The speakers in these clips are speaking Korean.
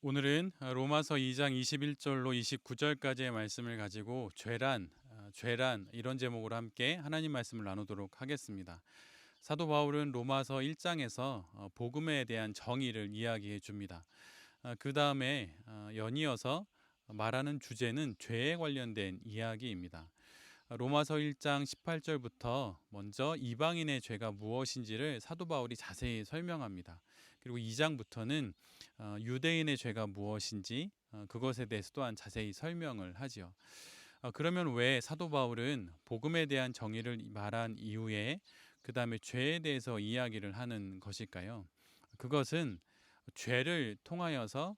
오늘은 로마서 2장 21절로 29절까지의 말씀을 가지고 죄란 이런 제목으로 함께 하나님 말씀을 나누도록 하겠습니다. 사도 바울은 로마서 1장에서 복음에 대한 정의를 이야기해 줍니다. 그 다음에 연이어서 말하는 주제는 죄에 관련된 이야기입니다. 로마서 1장 18절부터 먼저 이방인의 죄가 무엇인지를 사도 바울이 자세히 설명합니다. 그리고 2장부터는 유대인의 죄가 무엇인지 그것에 대해서 또한 자세히 설명을 하지요. 그러면 왜 사도 바울은 복음에 대한 정의를 말한 이후에 그 다음에 죄에 대해서 이야기를 하는 것일까요? 그것은 죄를 통하여서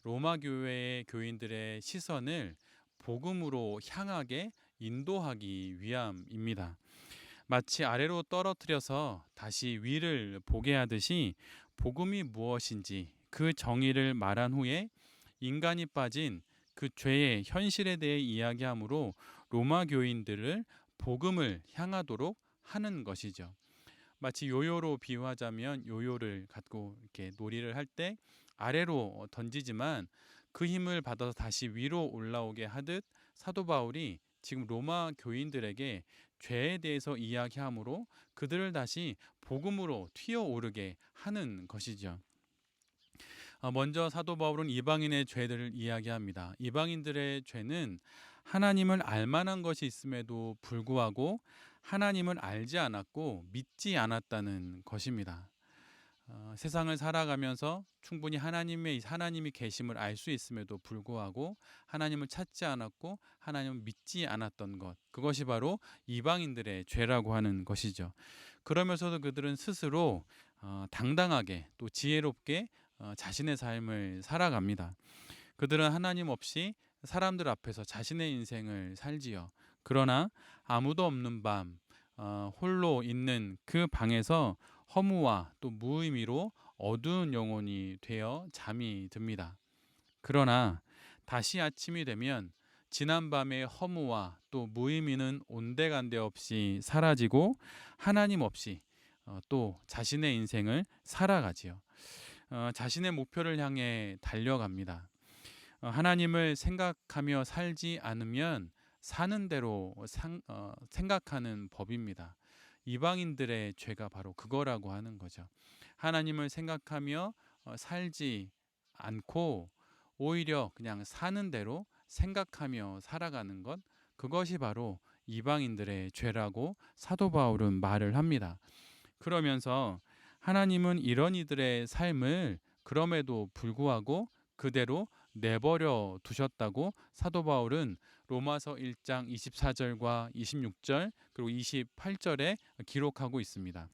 로마 교회의 교인들의 시선을 복음으로 향하게 인도하기 위함입니다. 마치 아래로 떨어뜨려서 다시 위를 보게 하듯이 복음이 무엇인지 그 정의를 말한 후에 인간이 빠진 그 죄의 현실에 대해 이야기하므로 로마 교인들을 복음을 향하도록 하는 것이죠. 마치 요요로 비유하자면 요요를 갖고 이렇게 놀이를 할 때 아래로 던지지만 그 힘을 받아서 다시 위로 올라오게 하듯 사도 바울이 지금 로마 교인들에게 죄에 대해서 이야기하므로 그들을 다시 복음으로 튀어오르게 하는 것이죠. 먼저 사도 바울은 이방인의 죄들을 이야기합니다. 이방인들의 죄는 하나님을 알만한 것이 있음에도 불구하고 하나님을 알지 않았고 믿지 않았다는 것입니다. 세상을 살아가면서 충분히 하나님이 계심을 알 수 있음에도 불구하고 하나님을 찾지 않았고 하나님을 믿지 않았던 것, 그것이 바로 이방인들의 죄라고 하는 것이죠. 그러면서도 그들은 스스로 당당하게 또 지혜롭게 자신의 삶을 살아갑니다. 그들은 하나님 없이 사람들 앞에서 자신의 인생을 살지요. 그러나 아무도 없는 밤 홀로 있는 그 방에서 허무와 또 무의미로 어두운 영혼이 되어 잠이 듭니다. 그러나 다시 아침이 되면 지난밤의 허무와 또 무의미는 온데간데 없이 사라지고 하나님 없이 또 자신의 인생을 살아가지요. 자신의 목표를 향해 달려갑니다. 하나님을 생각하며 살지 않으면 사는 대로 생각하는 법입니다. 이방인들의 죄가 바로 그거라고 하는 거죠. 하나님을 생각하며 살지 않고 오히려 그냥 사는 대로 생각하며 살아가는 것, 그것이 바로 이방인들의 죄라고 사도 바울은 말을 합니다. 그러면서 하나님은 이런 이들의 삶을 그럼에도 불구하고 그대로 내버려 두셨다고 사도 바울은 로마서 1장 24절과 26절 그리고 28절에 기록하고 있습니다.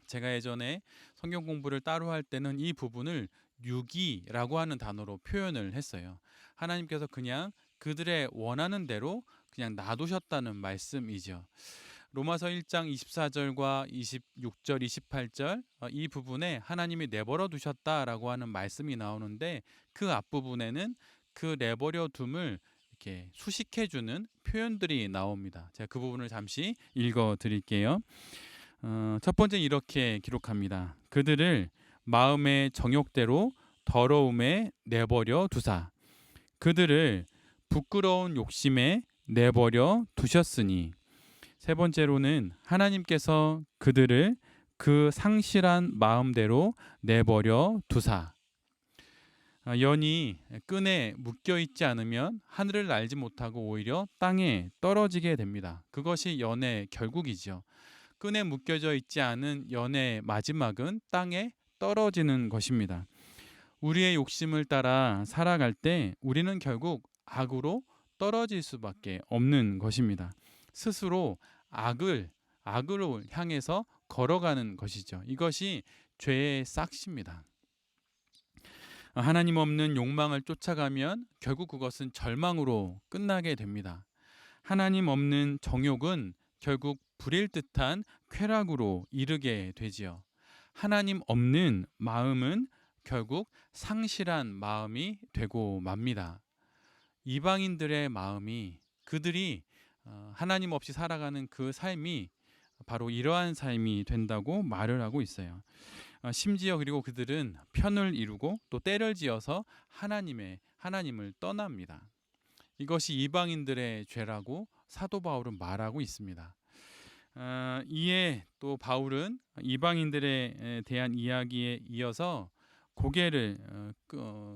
제가 예전에 성경 공부를 따로 할 때는 이 부분을 유기라고 하는 단어로 표현을 했어요. 하나님께서 그냥 그들의 원하는 대로 그냥 놔두셨다는 말씀이죠. 로마서 1장 24절과 26절, 28절 이 부분에 하나님이 내버려 두셨다라고 하는 말씀이 나오는데 그 앞부분에는 그 내버려 둠을 이렇게 수식해 주는 표현들이 나옵니다. 제가 그 부분을 잠시 읽어 드릴게요. 첫 번째 이렇게 기록합니다. 그들을 마음의 정욕대로 더러움에 내버려 두사 그들을 부끄러운 욕심에 내버려 두셨으니. 세 번째로는 하나님께서 그들을 그 상실한 마음대로 내버려 두사 연이 끈에 묶여 있지 않으면 하늘을 날지 못하고 오히려 땅에 떨어지게 됩니다. 그것이 연의 결국이죠. 끈에 묶여져 있지 않은 연의 마지막은 땅에 떨어지는 것입니다. 우리의 욕심을 따라 살아갈 때 우리는 결국 악으로 떨어질 수밖에 없는 것입니다. 스스로 악으로 향해서 걸어가는 것이죠. 이것이 죄의 싹시입니다. 하나님 없는 욕망을 쫓아가면 결국 그것은 절망으로 끝나게 됩니다. 하나님 없는 정욕은 결국 불일 듯한 쾌락으로 이르게 되지요. 하나님 없는 마음은 결국 상실한 마음이 되고 맙니다. 이방인들의 마음이 그들이 하나님 없이 살아가는 그 삶이 바로 이러한 삶이 된다고 말을 하고 있어요. 심지어 그리고 그들은 편을 이루고 또 때를 지어서 하나님을 떠납니다. 이것이 이방인들의 죄라고 사도 바울은 말하고 있습니다. 이에 또 바울은 이방인들에 대한 이야기에 이어서 고개를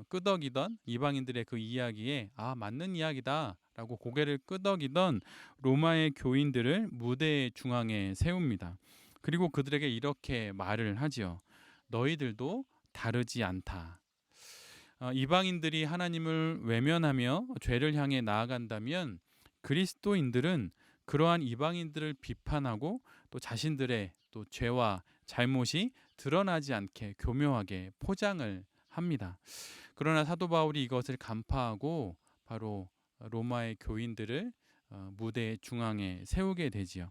끄덕이던 이방인들의 그 이야기에 맞는 이야기다라고 고개를 끄덕이던 로마의 교인들을 무대 중앙에 세웁니다. 그리고 그들에게 이렇게 말을 하지요. 너희들도 다르지 않다. 이방인들이 하나님을 외면하며 죄를 향해 나아간다면 그리스도인들은 그러한 이방인들을 비판하고 또 자신들의 또 죄와 잘못이 드러나지 않게 교묘하게 포장을 합니다. 그러나 사도 바울이 이것을 간파하고 바로 로마의 교인들을 무대 중앙에 세우게 되지요.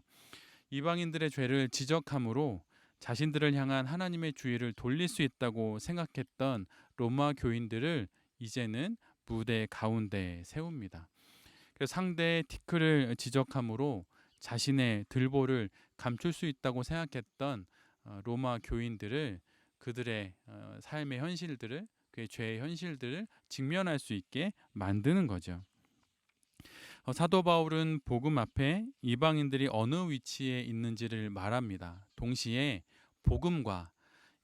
이방인들의 죄를 지적함으로 자신들을 향한 하나님의 주의를 돌릴 수 있다고 생각했던 로마 교인들을 이제는 무대 가운데 세웁니다. 그래서 상대의 티끌을 지적함으로 자신의 들보를 감출 수 있다고 생각했던 로마 교인들을 그들의 삶의 현실들을 그의 죄의 현실들을 직면할 수 있게 만드는 거죠. 사도 바울은 복음 앞에 이방인들이 어느 위치에 있는지를 말합니다. 동시에 복음과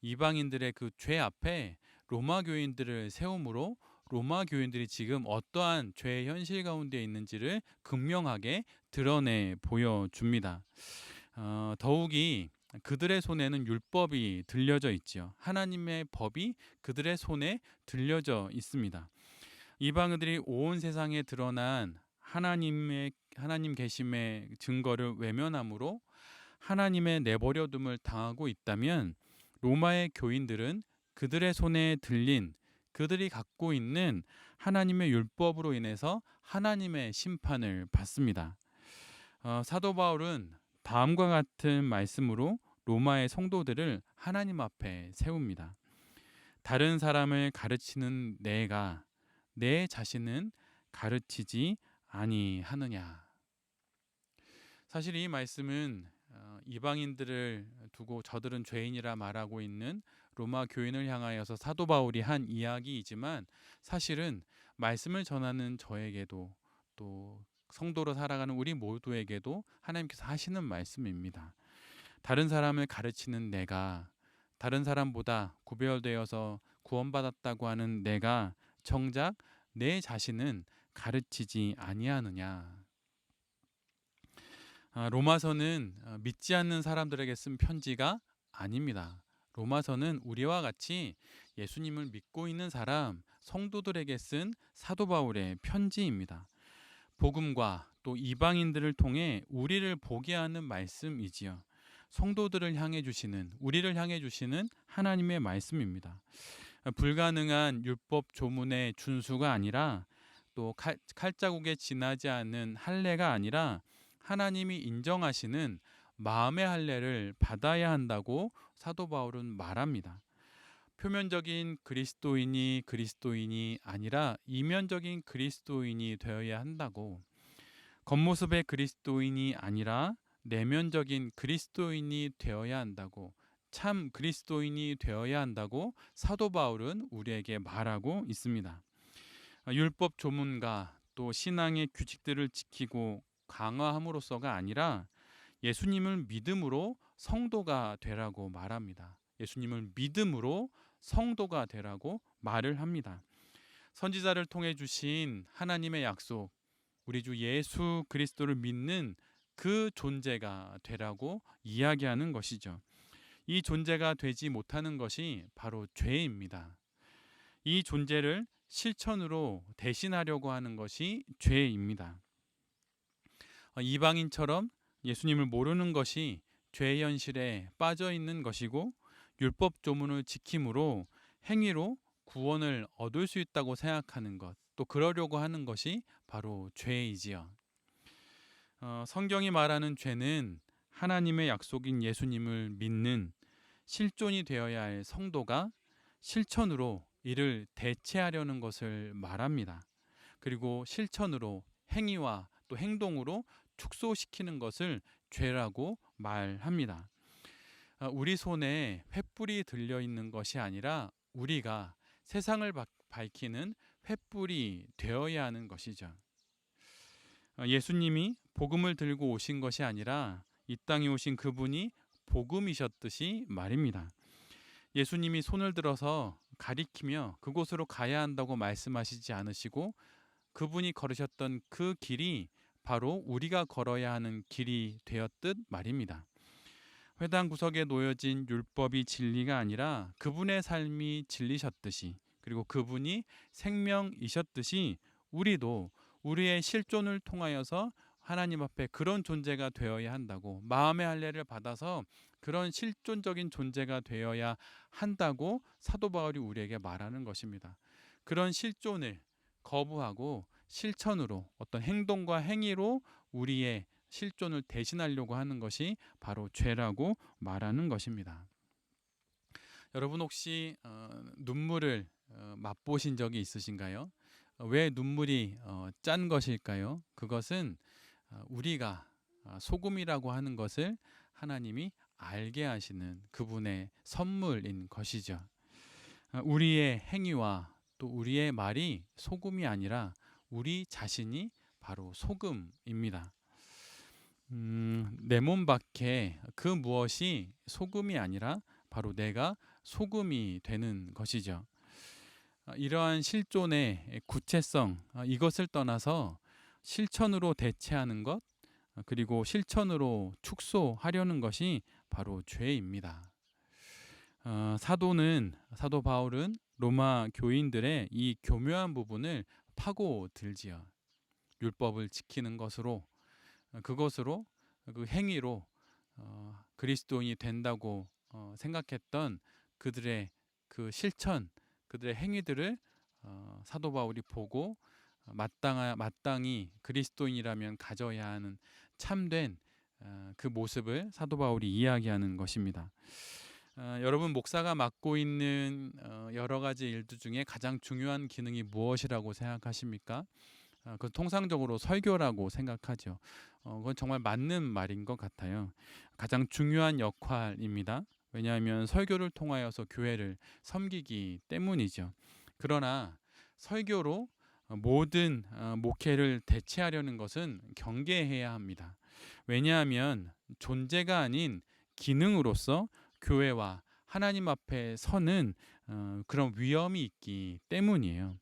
이방인들의 그 죄 앞에 로마 교인들을 세움으로 로마 교인들이 지금 어떠한 죄의 현실 가운데 있는지를 극명하게 드러내 보여줍니다. 더욱이 그들의 손에는 율법이 들려져 있지요. 하나님의 법이 그들의 손에 들려져 있습니다. 이방인들이 온 세상에 드러난 하나님 계심의 증거를 외면함으로 하나님의 내버려둠을 당하고 있다면 로마의 교인들은 그들의 손에 들린 그들이 갖고 있는 하나님의 율법으로 인해서 하나님의 심판을 받습니다. 사도 바울은 다음과 같은 말씀으로 로마의 성도들을 하나님 앞에 세웁니다. 다른 사람을 가르치는 내가 내 자신은 가르치지 아니하느냐. 사실 이 말씀은 이방인들을 두고 저들은 죄인이라 말하고 있는 로마 교인을 향하여서 사도 바울이 한 이야기이지만 사실은 말씀을 전하는 저에게도 또 성도로 살아가는 우리 모두에게도 하나님께서 하시는 말씀입니다. 다른 사람을 가르치는 내가 다른 사람보다 구별되어서 구원받았다고 하는 내가 정작 내 자신은 가르치지 아니하느냐. 로마서는 믿지 않는 사람들에게 쓴 편지가 아닙니다. 로마서는 우리와 같이 예수님을 믿고 있는 사람, 성도들에게 쓴 사도 바울의 편지입니다. 복음과 또 이방인들을 통해 우리를 보게 하는 말씀이지요. 성도들을 향해 주시는, 우리를 향해 주시는 하나님의 말씀입니다. 불가능한 율법 조문의 준수가 아니라 또 칼자국에 지나지 않는 할례가 아니라 하나님이 인정하시는 마음의 할례를 받아야 한다고 사도 바울은 말합니다. 표면적인 그리스도인이 아니라 이면적인 그리스도인이 되어야 한다고, 겉모습의 그리스도인이 아니라 내면적인 그리스도인이 되어야 한다고, 참 그리스도인이 되어야 한다고 사도 바울은 우리에게 말하고 있습니다. 율법 조문과 또 신앙의 규칙들을 지키고 강화함으로써가 아니라 예수님을 믿음으로 성도가 되라고 말합니다. 예수님을 믿음으로 성도가 되라고 말을 합니다. 선지자를 통해 주신 하나님의 약속, 우리 주 예수 그리스도를 믿는 그 존재가 되라고 이야기하는 것이죠. 이 존재가 되지 못하는 것이 바로 죄입니다. 이 존재를 실천으로 대신하려고 하는 것이 죄입니다. 이방인처럼 예수님을 모르는 것이 죄의 현실에 빠져 있는 것이고, 율법 조문을 지킴으로 행위로 구원을 얻을 수 있다고 생각하는 것, 또 그러려고 하는 것이 바로 죄이지요. 성경이 말하는 죄는 하나님의 약속인 예수님을 믿는 실존이 되어야 할 성도가 실천으로 이를 대체하려는 것을 말합니다. 그리고 실천으로 행위와 또 행동으로 축소시키는 것을 죄라고 말합니다. 우리 손에 횃불이 들려 있는 것이 아니라 우리가 세상을 밝히는 횃불이 되어야 하는 것이죠. 예수님이 복음을 들고 오신 것이 아니라 이 땅에 오신 그분이 복음이셨듯이 말입니다. 예수님이 손을 들어서 가리키며 그곳으로 가야 한다고 말씀하시지 않으시고 그분이 걸으셨던 그 길이 바로 우리가 걸어야 하는 길이 되었듯 말입니다. 회당 구석에 놓여진 율법이 진리가 아니라 그분의 삶이 진리셨듯이, 그리고 그분이 생명이셨듯이 우리도 우리의 실존을 통하여서 하나님 앞에 그런 존재가 되어야 한다고, 마음의 할례를 받아서 그런 실존적인 존재가 되어야 한다고 사도 바울이 우리에게 말하는 것입니다. 그런 실존을 거부하고 실천으로, 어떤 행동과 행위로 우리의 실존을 대신하려고 하는 것이 바로 죄라고 말하는 것입니다. 여러분 혹시 눈물을 맛보신 적이 있으신가요? 왜 눈물이 짠 것일까요? 그것은 우리가 소금이라고 하는 것을 하나님이 알게 하시는 그분의 선물인 것이죠. 우리의 행위와 또 우리의 말이 소금이 아니라 우리 자신이 바로 소금입니다. 내 몸 밖에 그 무엇이 소금이 아니라 바로 내가 소금이 되는 것이죠. 이러한 실존의 구체성, 이것을 떠나서 실천으로 대체하는 것, 그리고 실천으로 축소하려는 것이 바로 죄입니다. 사도 바울은 로마 교인들의 이 교묘한 부분을 파고들지요. 율법을 지키는 것으로, 그것으로, 그 행위로 그리스도인이 된다고 생각했던 그들의 그 실천, 그들의 행위들을 사도 바울이 보고 마땅히 그리스도인이라면 가져야 하는 참된 그 모습을 사도 바울이 이야기하는 것입니다. 여러분, 목사가 맡고 있는 여러 가지 일들 중에 가장 중요한 기능이 무엇이라고 생각하십니까? 그 통상적으로 설교라고 생각하죠. 그건 정말 맞는 말인 것 같아요. 가장 중요한 역할입니다. 왜냐하면 설교를 통하여서 교회를 섬기기 때문이죠. 그러나 설교로 모든 목회를 대체하려는 것은 경계해야 합니다. 왜냐하면 존재가 아닌 기능으로서 교회와 하나님 앞에 서는 그런 위험이 있기 때문이에요.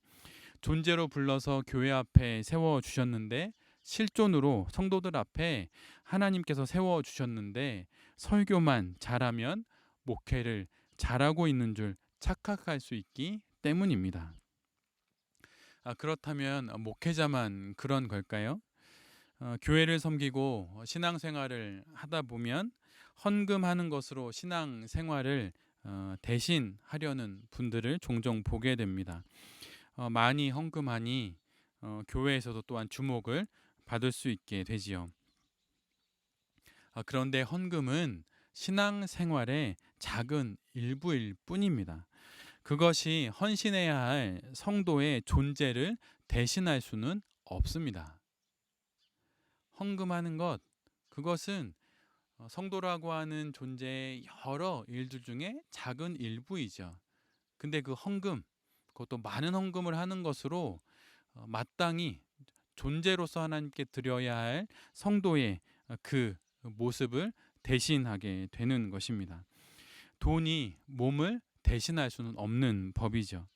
존재로 불러서 교회 앞에 세워주셨는데, 실존으로 성도들 앞에 하나님께서 세워주셨는데 설교만 잘하면 목회를 잘하고 있는 줄 착각할 수 있기 때문입니다. 그렇다면 목회자만 그런 걸까요? 교회를 섬기고 신앙생활을 하다 보면 헌금하는 것으로 신앙생활을 대신하려는 분들을 종종 보게 됩니다. 많이 헌금하니 교회에서도 또한 주목을 받을 수 있게 되지요. 그런데 헌금은 신앙생활의 작은 일부일 뿐입니다. 그것이 헌신해야 할 성도의 존재를 대신할 수는 없습니다. 헌금하는 것, 그것은 성도라고 하는 존재의 여러 일들 중에 작은 일부이죠. 근데 그 헌금, 그것도 많은 헌금을 하는 것으로 마땅히 존재로서 하나님께 드려야 할 성도의 그 모습을 대신하게 되는 것입니다. 돈이 몸을 대신할 수는 없는 법이죠.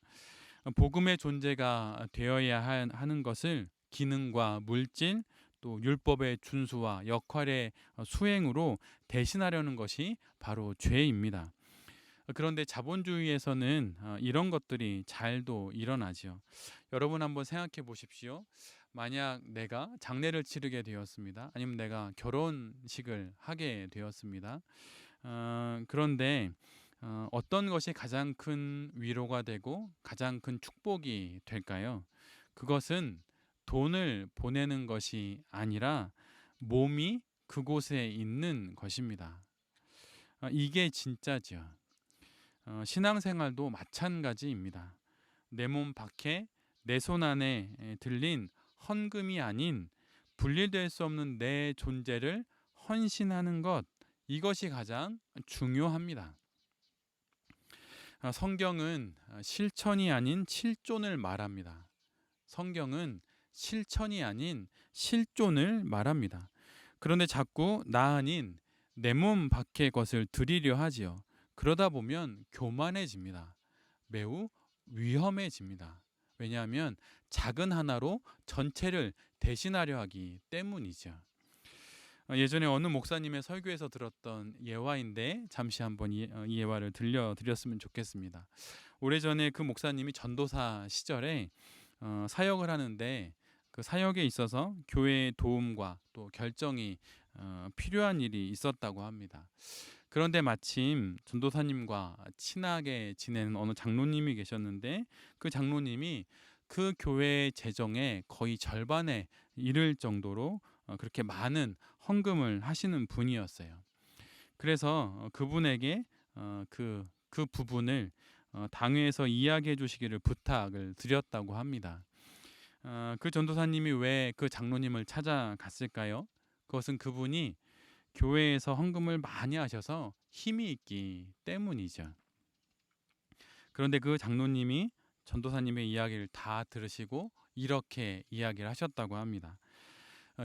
복음의 존재가 되어야 하는 것을 기능과 물질, 또 율법의 준수와 역할의 수행으로 대신하려는 것이 바로 죄입니다. 그런데 자본주의에서는 이런 것들이 잘도 일어나죠. 여러분 한번 생각해 보십시오. 만약 내가 장례를 치르게 되었습니다. 아니면 내가 결혼식을 하게 되었습니다. 그런데 어떤 것이 가장 큰 위로가 되고 가장 큰 축복이 될까요? 그것은 돈을 보내는 것이 아니라 몸이 그곳에 있는 것입니다. 이게 진짜죠. 신앙생활도 마찬가지입니다. 내 몸 밖에, 내 손 안에 들린 헌금이 아닌 분리될 수 없는 내 존재를 헌신하는 것, 이것이 가장 중요합니다. 성경은 실천이 아닌 실존을 말합니다. 성경은 실천이 아닌 실존을 말합니다. 그런데 자꾸 나 아닌 내 몸 밖의 것을 드리려 하지요. 그러다 보면 교만해집니다. 매우 위험해집니다. 왜냐하면 작은 하나로 전체를 대신하려 하기 때문이죠. 예전에 어느 목사님의 설교에서 들었던 예화인데 잠시 한번 이 예화를 들려드렸으면 좋겠습니다. 오래전에 그 목사님이 전도사 시절에 사역을 하는데 그 사역에 있어서 교회의 도움과 또 결정이 필요한 일이 있었다고 합니다. 그런데 마침 전도사님과 친하게 지내는 어느 장로님이 계셨는데 그 장로님이 그 교회의 재정의 거의 절반에 이를 정도로 그렇게 많은 헌금을 하시는 분이었어요. 그래서 그분에게 그 부분을 당회에서 이야기해 주시기를 부탁을 드렸다고 합니다. 그 전도사님이 왜 그 장로님을 찾아갔을까요? 그것은 그분이 교회에서 헌금을 많이 하셔서 힘이 있기 때문이죠. 그런데 그 장로님이 전도사님의 이야기를 다 들으시고 이렇게 이야기를 하셨다고 합니다.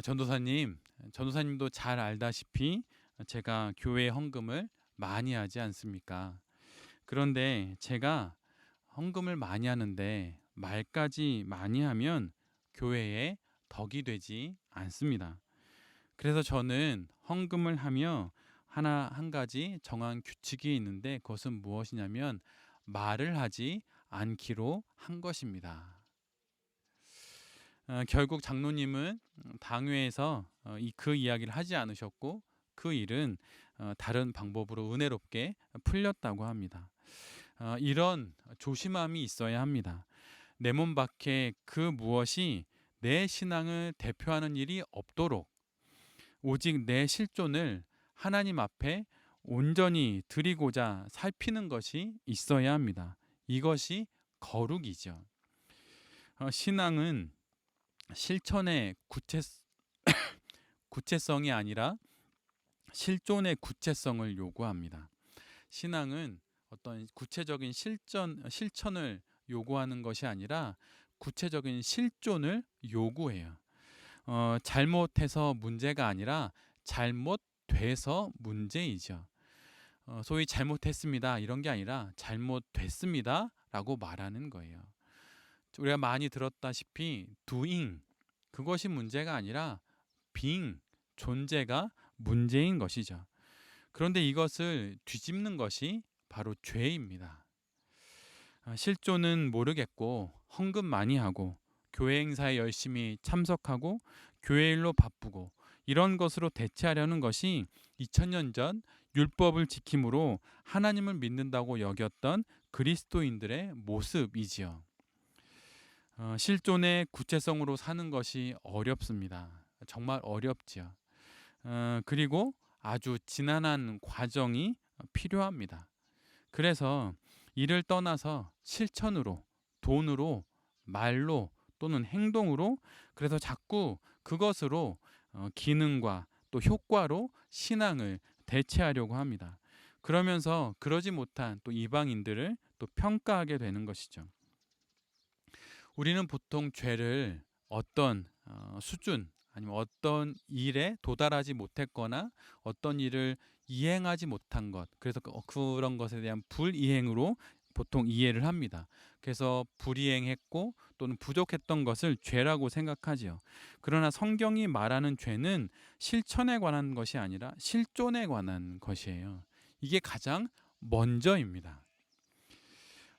전도사님도 잘 알다시피 제가 교회 헌금을 많이 하지 않습니까? 그런데 제가 헌금을 많이 하는데 말까지 많이 하면 교회에 덕이 되지 않습니다. 그래서 저는 헌금을 하며 한 가지 정한 규칙이 있는데 그것은 무엇이냐면 말을 하지 않기로 한 것입니다. 결국 장로님은 당회에서 그 이야기를 하지 않으셨고 그 일은 다른 방법으로 은혜롭게 풀렸다고 합니다. 이런 조심함이 있어야 합니다. 내 몸 밖에 그 무엇이 내 신앙을 대표하는 일이 없도록 오직 내 실존을 하나님 앞에 온전히 드리고자 살피는 것이 있어야 합니다. 이것이 거룩이죠. 신앙은 실천의 구체성이 아니라 실존의 구체성을 요구합니다. 신앙은 어떤 구체적인 실천을 요구하는 것이 아니라 구체적인 실존을 요구해요. 잘못해서 문제가 아니라 잘못돼서 문제이죠. 소위 잘못했습니다 이런 게 아니라 잘못됐습니다라고 말하는 거예요. 우리가 많이 들었다시피 doing 그것이 문제가 아니라 being 존재가 문제인 것이죠. 그런데 이것을 뒤집는 것이 바로 죄입니다. 실존은 모르겠고 헌금 많이 하고 교회 행사에 열심히 참석하고 교회 일로 바쁘고 이런 것으로 대체하려는 것이 2000년 전 율법을 지킴으로 하나님을 믿는다고 여겼던 그리스도인들의 모습이지요. 실존의 구체성으로 사는 것이 어렵습니다. 정말 어렵지요. 그리고 아주 지난한 과정이 필요합니다. 그래서 이를 떠나서 실천으로, 돈으로, 말로 또는 행동으로 그래서 자꾸 그것으로 기능과 또 효과로 신앙을 대체하려고 합니다. 그러면서 그러지 못한 또 이방인들을 또 평가하게 되는 것이죠. 우리는 보통 죄를 어떤 수준 아니면 어떤 일에 도달하지 못했거나 어떤 일을 이행하지 못한 것 그래서 그런 것에 대한 불이행으로 보통 이해를 합니다. 그래서 불이행했고 또는 부족했던 것을 죄라고 생각하지요. 그러나 성경이 말하는 죄는 실천에 관한 것이 아니라 실존에 관한 것이에요. 이게 가장 먼저입니다.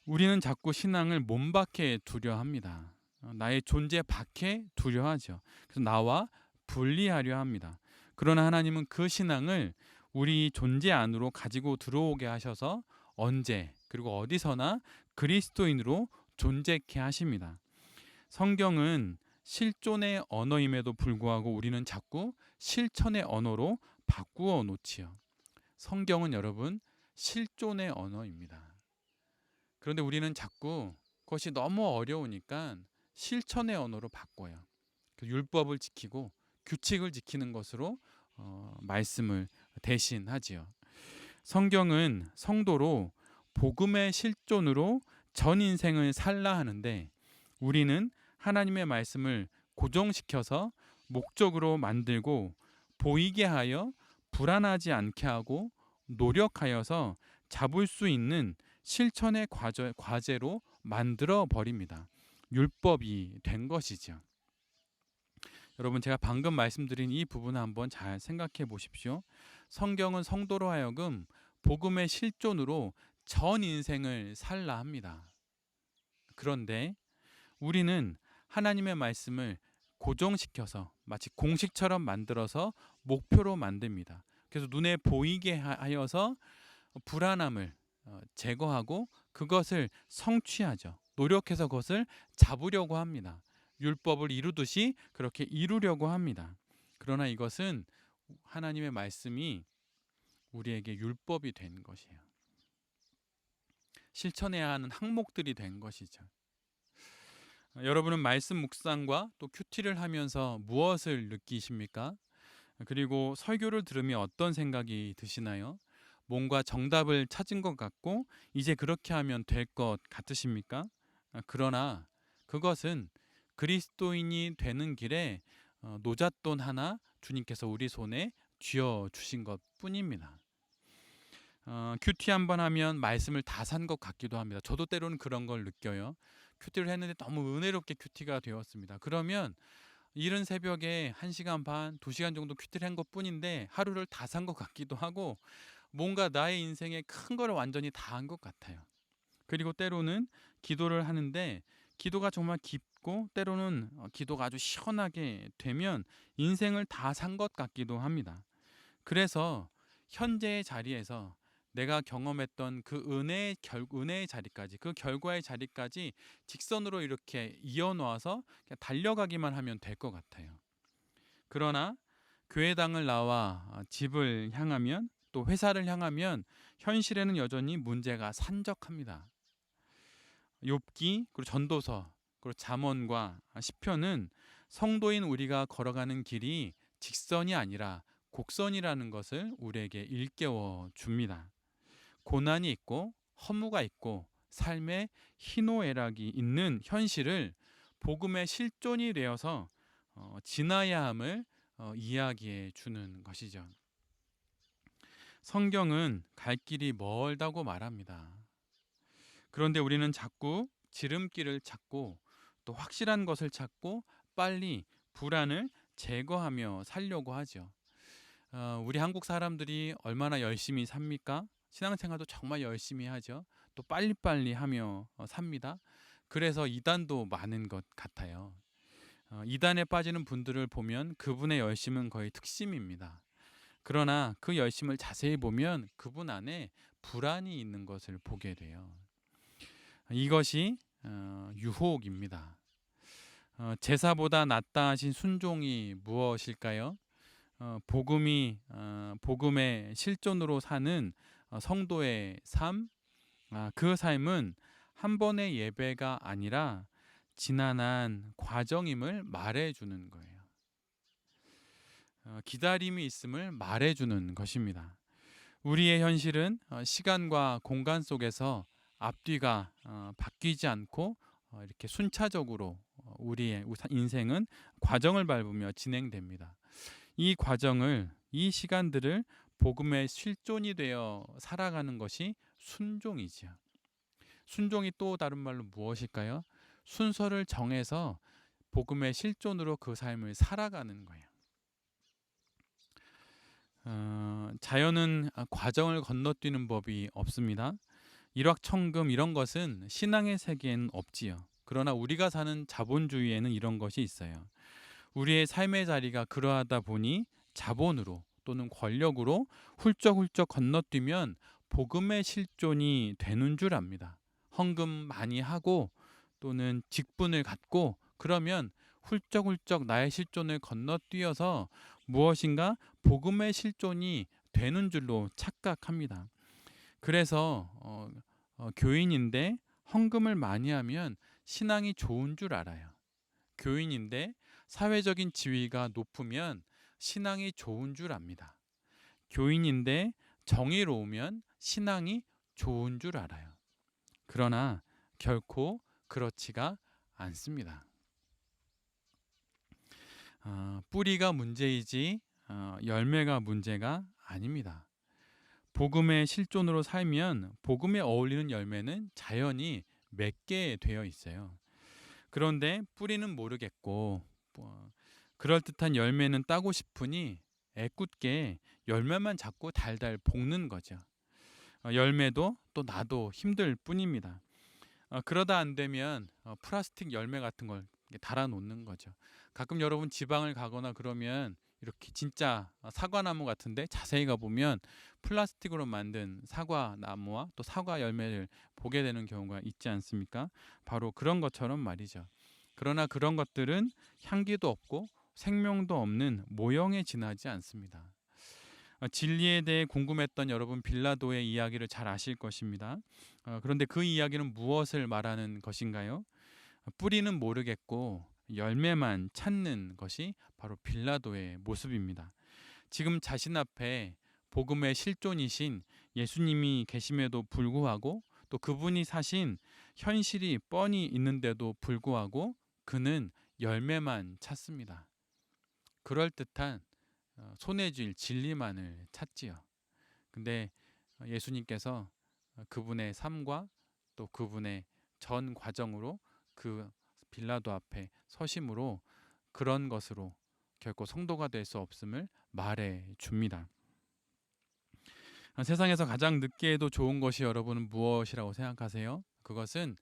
우리는 자꾸 신앙을 몸 밖에 두려 합니다. 나의 존재 밖에 두려 하죠. 그래서 나와 분리하려 합니다. 그러나 하나님은 그 신앙을 우리 존재 안으로 가지고 들어오게 하셔서 언제 그리고 어디서나 그리스도인으로 존재케 하십니다. 성경은 실존의 언어임에도 불구하고 우리는 자꾸 실천의 언어로 바꾸어 놓지요. 성경은 여러분 실존의 언어입니다. 그런데 우리는 자꾸 그것이 너무 어려우니까 실천의 언어로 바꿔요. 그 율법을 지키고 규칙을 지키는 것으로 말씀을 대신하지요. 성경은 성도로 복음의 실존으로 전 인생을 살라 하는데, 우리는 하나님의 말씀을 고정시켜서 목적으로 만들고 보이게 하여 불안하지 않게 하고 노력하여서 잡을 수 있는 실천의 과제로 만들어 버립니다. 율법이 된 것이죠. 여러분, 제가 방금 말씀드린 이 부분을 한번 잘 생각해 보십시오. 성경은 성도로 하여금 복음의 실존으로 전 인생을 살라 합니다. 그런데 우리는 하나님의 말씀을 고정시켜서 마치 공식처럼 만들어서 목표로 만듭니다. 그래서 눈에 보이게 하여서 불안함을 제거하고 그것을 성취하죠. 노력해서 그것을 잡으려고 합니다. 율법을 이루듯이 그렇게 이루려고 합니다. 그러나 이것은 하나님의 말씀이 우리에게 율법이 된 것이에요. 실천해야 하는 항목들이 된 것이죠. 여러분은 말씀 묵상과 또 큐티를 하면서 무엇을 느끼십니까? 그리고 설교를 들으며 어떤 생각이 드시나요? 뭔가 정답을 찾은 것 같고 이제 그렇게 하면 될 것 같으십니까? 그러나 그것은 그리스도인이 되는 길에 노잣돈 하나 주님께서 우리 손에 쥐어 주신 것 뿐입니다. 큐티 한번 하면 말씀을 다 산 것 같기도 합니다. 저도 때로는 그런 걸 느껴요. 큐티를 했는데 너무 은혜롭게 큐티가 되었습니다. 그러면 이른 새벽에 1시간 반, 2시간 정도 큐티를 한 것뿐인데 하루를 다 산 것 같기도 하고 뭔가 나의 인생에 큰 걸 완전히 다 한 것 같아요. 그리고 때로는 기도를 하는데 기도가 정말 깊고 때로는 기도가 아주 시원하게 되면 인생을 다 산 것 같기도 합니다. 그래서 현재의 자리에서 내가 경험했던 그 은혜의 자리까지, 그 결과의 자리까지 직선으로 이렇게 이어놓아서 그냥 달려가기만 하면 될 것 같아요. 그러나 교회당을 나와 집을 향하면 또 회사를 향하면 현실에는 여전히 문제가 산적합니다. 욥기, 그리고 전도서, 그리고 잠언과 시편은 성도인 우리가 걸어가는 길이 직선이 아니라 곡선이라는 것을 우리에게 일깨워 줍니다. 고난이 있고 허무가 있고 삶의 희노애락이 있는 현실을 복음의 실존이 되어서 지나야 함을 이야기해 주는 것이죠. 성경은 갈 길이 멀다고 말합니다. 그런데 우리는 자꾸 지름길을 찾고 또 확실한 것을 찾고 빨리 불안을 제거하며 살려고 하죠. 우리 한국 사람들이 얼마나 열심히 삽니까? 신앙생활도 정말 열심히 하죠. 또 빨리빨리 하며 삽니다. 그래서 이단도 많은 것 같아요. 이단에 빠지는 분들을 보면 그분의 열심은 거의 특심입니다. 그러나 그 열심을 자세히 보면 그분 안에 불안이 있는 것을 보게 돼요. 이것이 유혹입니다. 제사보다 낫다 하신 순종이 무엇일까요? 복음의 실존으로 사는 성도의 삶, 그 삶은 한 번의 예배가 아니라 지난한 과정임을 말해주는 거예요. 기다림이 있음을 말해주는 것입니다. 우리의 현실은 시간과 공간 속에서 앞뒤가 바뀌지 않고 이렇게 순차적으로 우리의 인생은 과정을 밟으며 진행됩니다. 이 시간들을 복음의 실존이 되어 살아가는 것이 순종이지요. 순종이 또 다른 말로 무엇일까요? 순서를 정해서 복음의 실존으로 그 삶을 살아가는 거예요. 자연은 과정을 건너뛰는 법이 없습니다. 일확천금 이런 것은 신앙의 세계에는 없지요. 그러나 우리가 사는 자본주의에는 이런 것이 있어요. 우리의 삶의 자리가 그러하다 보니 자본으로 또는 권력으로 훌쩍훌쩍 건너뛰면 복음의 실존이 되는 줄 압니다. 헌금 많이 하고 또는 직분을 갖고 그러면 훌쩍훌쩍 나의 실존을 건너뛰어서 무엇인가 복음의 실존이 되는 줄로 착각합니다. 그래서 교인인데 헌금을 많이 하면 신앙이 좋은 줄 알아요. 교인인데 사회적인 지위가 높으면 신앙이 좋은 줄 압니다. 교인인데 정의로우면 신앙이 좋은 줄 알아요. 그러나 결코 그렇지가 않습니다. 뿌리가 문제이지 열매가 문제가 아닙니다. 복음의 실존으로 살면 복음에 어울리는 열매는 자연히 맺게 되어 있어요. 그런데 뿌리는 모르겠고 그럴듯한 열매는 따고 싶으니 애꿎게 열매만 자꾸 달달 볶는 거죠. 열매도 또 나도 힘들 뿐입니다. 그러다 안 되면 플라스틱 열매 같은 걸 달아 놓는 거죠. 가끔 여러분 지방을 가거나 그러면 이렇게 진짜 사과나무 같은데 자세히 가보면 플라스틱으로 만든 사과나무와 또 사과 열매를 보게 되는 경우가 있지 않습니까? 바로 그런 것처럼 말이죠. 그러나 그런 것들은 향기도 없고 생명도 없는 모형에 지나지 않습니다. 진리에 대해 궁금했던 여러분 빌라도의 이야기를 잘 아실 것입니다. 그런데 그 이야기는 무엇을 말하는 것인가요? 뿌리는 모르겠고 열매만 찾는 것이 바로 빌라도의 모습입니다. 지금 자신 앞에 복음의 실존이신 예수님이 계심에도 불구하고 또 그분이 사신 현실이 뻔히 있는데도 불구하고 그는 열매만 찾습니다. 그럴듯한 손에 쥘 진리만을 찾지요. 근데 예수님께서 그분의 삶과 또 그분의 전 과정으로 그 빌라도 앞에 서심으로 그런 것으로 결코 성도가 될 수 없음을 말해 줍니다. 세상에서 가장 늦게에도 좋은 것이 여러분은 무엇이라고 생각하세요? 그것은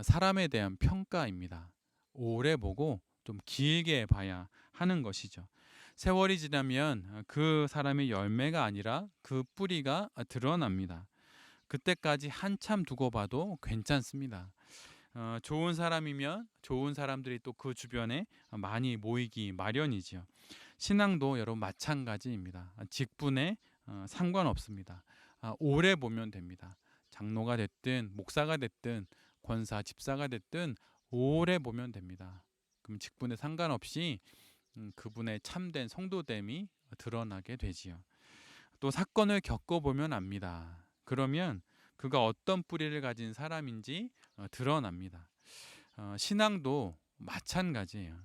사람에 대한 평가입니다. 오래 보고 좀 길게 봐야 하는 것이죠. 세월이 지나면 그 사람의 열매가 아니라 그 뿌리가 드러납니다. 그때까지 한참 두고 봐도 괜찮습니다. 좋은 사람이면 좋은 사람들이 또 그 주변에 많이 모이기 마련이지요. 신앙도 여러분 마찬가지입니다. 직분에 상관없습니다. 오래 보면 됩니다. 장로가 됐든 목사가 됐든 권사 집사가 됐든 오래 보면 됩니다. 그럼 직분에 상관없이 그분의 참된 성도됨이 드러나게 되지요. 또 사건을 겪어보면 압니다. 그러면 그가 어떤 뿌리를 가진 사람인지 드러납니다. 신앙도 마찬가지예요.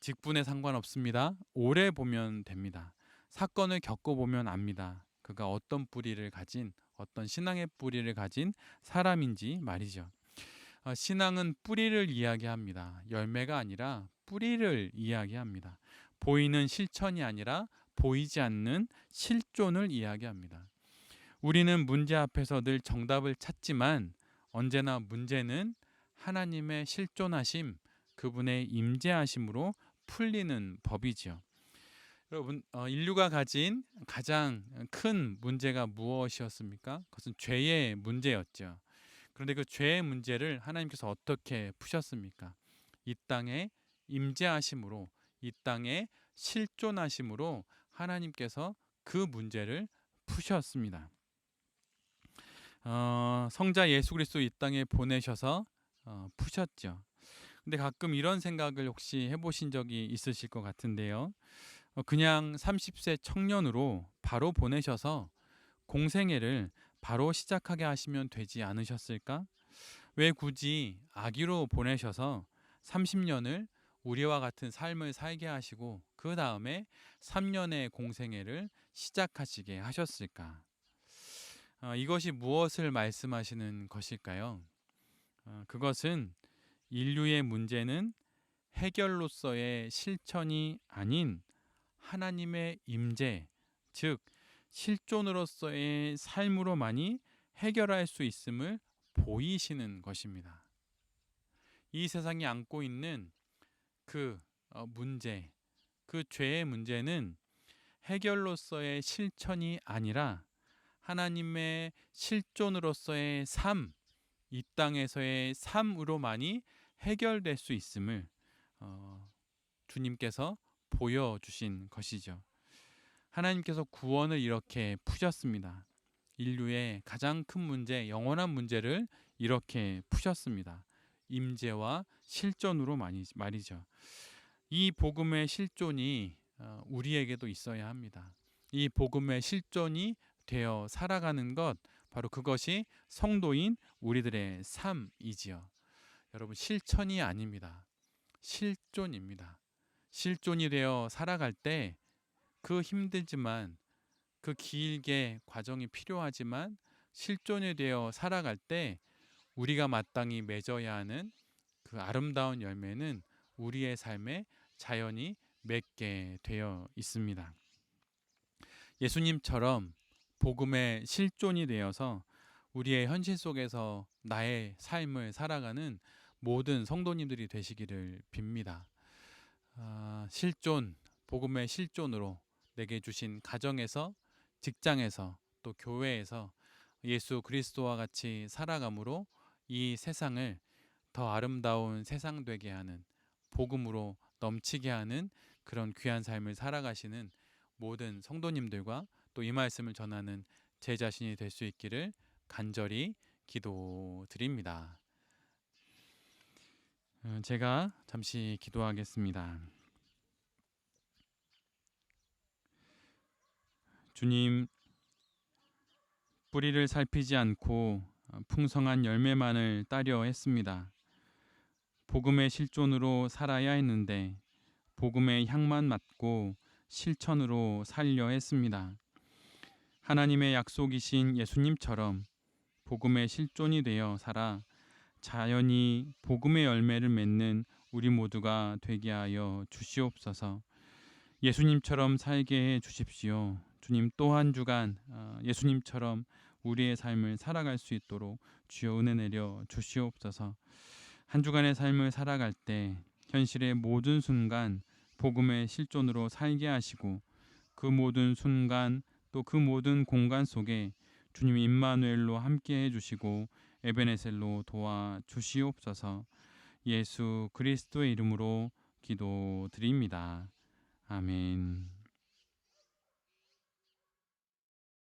직분에 상관없습니다. 오래 보면 됩니다. 사건을 겪어보면 압니다. 그가 어떤 뿌리를 가진 어떤 신앙의 뿌리를 가진 사람인지 말이죠. 신앙은 뿌리를 이야기합니다. 열매가 아니라 뿌리를 이야기합니다. 보이는 실천이 아니라 보이지 않는 실존을 이야기합니다. 우리는 문제 앞에서 늘 정답을 찾지만 언제나 문제는 하나님의 실존하심, 그분의 임재하심으로 풀리는 법이지요. 여러분, 인류가 가진 가장 큰 문제가 무엇이었습니까? 그것은 죄의 문제였죠. 그런데 그 죄의 문제를 하나님께서 어떻게 푸셨습니까? 이 땅에 임재하심으로, 이 땅에 실존하심으로 하나님께서 그 문제를 푸셨습니다. 성자 예수 그리스도 이 땅에 보내셔서 푸셨죠. 근데 가끔 이런 생각을 혹시 해보신 적이 있으실 것 같은데요. 그냥 30세 청년으로 바로 보내셔서 공생애를 바로 시작하게 하시면 되지 않으셨을까? 왜 굳이 아기로 보내셔서 30년을 우리와 같은 삶을 살게 하시고 그 다음에 3년의 공생애를 시작하시게 하셨을까? 이것이 무엇을 말씀하시는 것일까요? 그것은 인류의 문제는 해결로서의 실천이 아닌 하나님의 임재, 즉 실존으로서의 삶으로만이 해결할 수 있음을 보이시는 것입니다. 이 세상이 안고 있는 그 문제, 그 죄의 문제는 해결로서의 실천이 아니라 하나님의 실존으로서의 삶, 이 땅에서의 삶으로만이 해결될 수 있음을 주님께서 보여주신 것이죠. 하나님께서 구원을 이렇게 푸셨습니다. 인류의 가장 큰 문제, 영원한 문제를 이렇게 푸셨습니다. 임재와 실존으로 말이죠. 이 복음의 실존이 우리에게도 있어야 합니다. 이 복음의 실존이 되어 살아가는 것 바로 그것이 성도인 우리들의 삶이지요. 여러분, 실천이 아닙니다. 실존입니다. 실존이 되어 살아갈 때 그 힘들지만, 그 길게 과정이 필요하지만 실존이 되어 살아갈 때 우리가 마땅히 맺어야 하는 그 아름다운 열매는 우리의 삶에 자연히 맺게 되어 있습니다. 예수님처럼 복음의 실존이 되어서 우리의 현실 속에서 나의 삶을 살아가는 모든 성도님들이 되시기를 빕니다. 실존, 복음의 실존으로 내게 주신 가정에서, 직장에서, 또 교회에서 예수 그리스도와 같이 살아감으로 이 세상을 더 아름다운 세상 되게 하는, 복음으로 넘치게 하는 그런 귀한 삶을 살아가시는 모든 성도님들과 또 이 말씀을 전하는 제 자신이 될 수 있기를 간절히 기도드립니다. 제가 잠시 기도하겠습니다. 주님, 뿌리를 살피지 않고 풍성한 열매만을 따려 했습니다. 복음의 실존으로 살아야 했는데 복음의 향만 맡고 실천으로 살려 했습니다. 하나님의 약속이신 예수님처럼 복음의 실존이 되어 살아 자연히 복음의 열매를 맺는 우리 모두가 되게 하여 주시옵소서. 예수님처럼 살게 해 주십시오. 주님, 또 한 주간 예수님처럼 우리의 삶을 살아갈 수 있도록 주여 은혜 내려 주시옵소서. 한 주간의 삶을 살아갈 때 현실의 모든 순간 복음의 실존으로 살게 하시고, 그 모든 순간 또 그 모든 공간 속에 주님 임마누엘로 함께 해주시고 에베네셀로 도와 주시옵소서. 예수 그리스도의 이름으로 기도드립니다. 아멘.